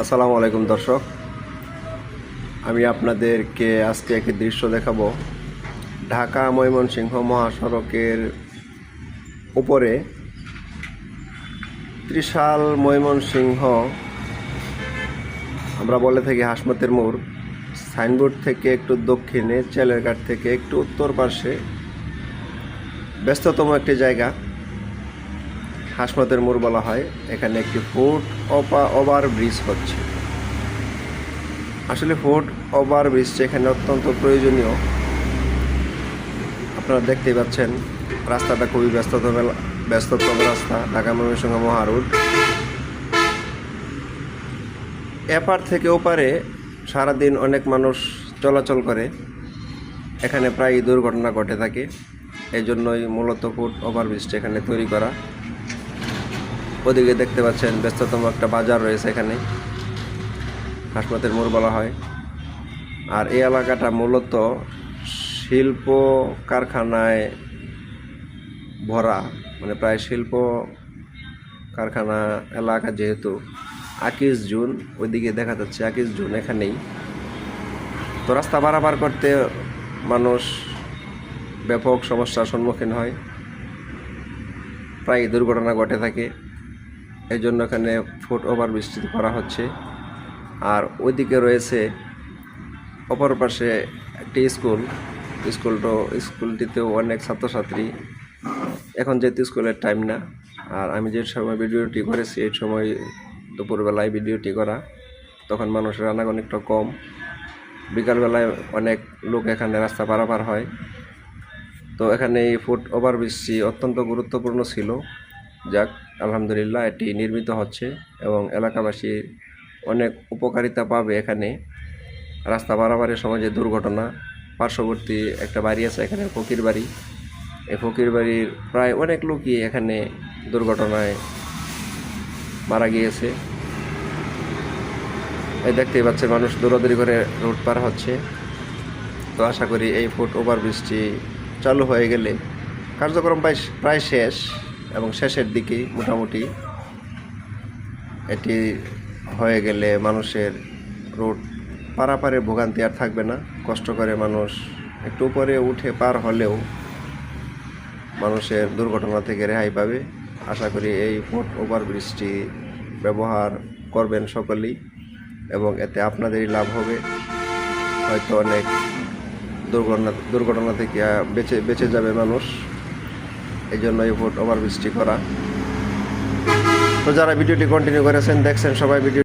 আসসালামু আলাইকুম দর্শক, আমি আপনাদেরকে আজকে একটি দৃশ্য দেখাবো। ঢাকা ময়মনসিংহ মহাসড়কের উপরে ত্রিশাল ময়মনসিংহ, আমরা বলে থাকি হাসমতের মোড়, সাইনবোর্ড থেকে একটু দক্ষিণে, চেলেরঘাট থেকে একটু উত্তর পাশে ব্যস্ততম একটি জায়গা হাসমতের মোড় বলা হয়। এখানে একটি ফুট ওভার ব্রিজ হচ্ছে। আসলে ফুট ওভার ব্রিজটা এখানে অত্যন্ত প্রয়োজনীয়। আপনারা দেখতেই পাচ্ছেন রাস্তাটা খুবই ব্যস্ততম রাস্তা, ঢাকা ময়মনসিংহ মহারোড। এপার থেকে ওপারে সারাদিন অনেক মানুষ চলাচল করে, এখানে প্রায় দুর্ঘটনা ঘটে থাকে। এই জন্যই মূলত ফুট ওভার ব্রিজটা এখানে তৈরি করা। ওদিকে দেখতে পাচ্ছেন ব্যস্ততম একটা বাজার রয়েছে, এখানে হাসমতের মোড় বলা হয়। আর এই এলাকাটা মূলত শিল্প কারখানায় ভরা, মানে প্রায় শিল্প কারখানা এলাকা। যেহেতু আকিজ জুন, ওইদিকে দেখা যাচ্ছে আকিজ জুন এখানেই। তো রাস্তা পারাপার করতে মানুষ ব্যাপক সমস্যার সম্মুখীন হয়, প্রায় দুর্ঘটনা ঘটে থাকে। এই জন্য এখানে ফুট ওভার ব্রিজ করা হচ্ছে। আর ওইদিকে রয়েছে অপর পাশে একটি স্কুলটিতেও অনেক ছাত্রছাত্রী। এখন যেহেতু স্কুলের টাইম না, আর আমি যে সময় ভিডিওটি করেছি এই সময় দুপুরবেলায় ভিডিওটি করা, তখন মানুষের আনাগোনা একটু কম। বিকালবেলায় অনেক লোক এখানে রাস্তা পারাপার হয়। তো এখানে এই ফুট ওভার ব্রিজটি অত্যন্ত গুরুত্বপূর্ণ ছিল। যাক, আলহামদুলিল্লাহ এটি নির্মিত হচ্ছে এবং এলাকাবাসী অনেক উপকারিতা পাবে। এখানে রাস্তা পারাপারের সময় যে দুর্ঘটনা, পার্শ্ববর্তী একটা বাড়ি আছে এখানে, ফকির বাড়ি। এই ফকির বাড়ির প্রায় অনেক লোকই এখানে দুর্ঘটনায় মারা গিয়েছে। এই দেখতেই পাচ্ছে মানুষ দৌড়াদৌড়ি করে রোড পার হচ্ছে। তো আশা করি এই ফুট ওভার ব্রিজটি চালু হয়ে গেলে, কার্যক্রম প্রায় শেষ এবং শেষের দিকেই মোটামুটি, এটি হয়ে গেলে মানুষের রোড পারাপারে ভোগান্তি আর থাকবে না। কষ্ট করে মানুষ একটু উপরে উঠে পার হলেও মানুষের দুর্ঘটনা থেকে রেহাই পাবে। আশা করি এই ফুট ওভার ব্রিজটি ব্যবহার করবেন সকলেই, এবং এতে আপনাদেরই লাভ হবে। হয়তো অনেক দুর্ঘটনা থেকে বেঁচে যাবে মানুষ। এই জন্য এই ফুট ওভার ব্রিজটি করা। তো যারা ভিডিওটি কন্টিনিউ করেছেন, দেখছেন, সবাই ভিডিও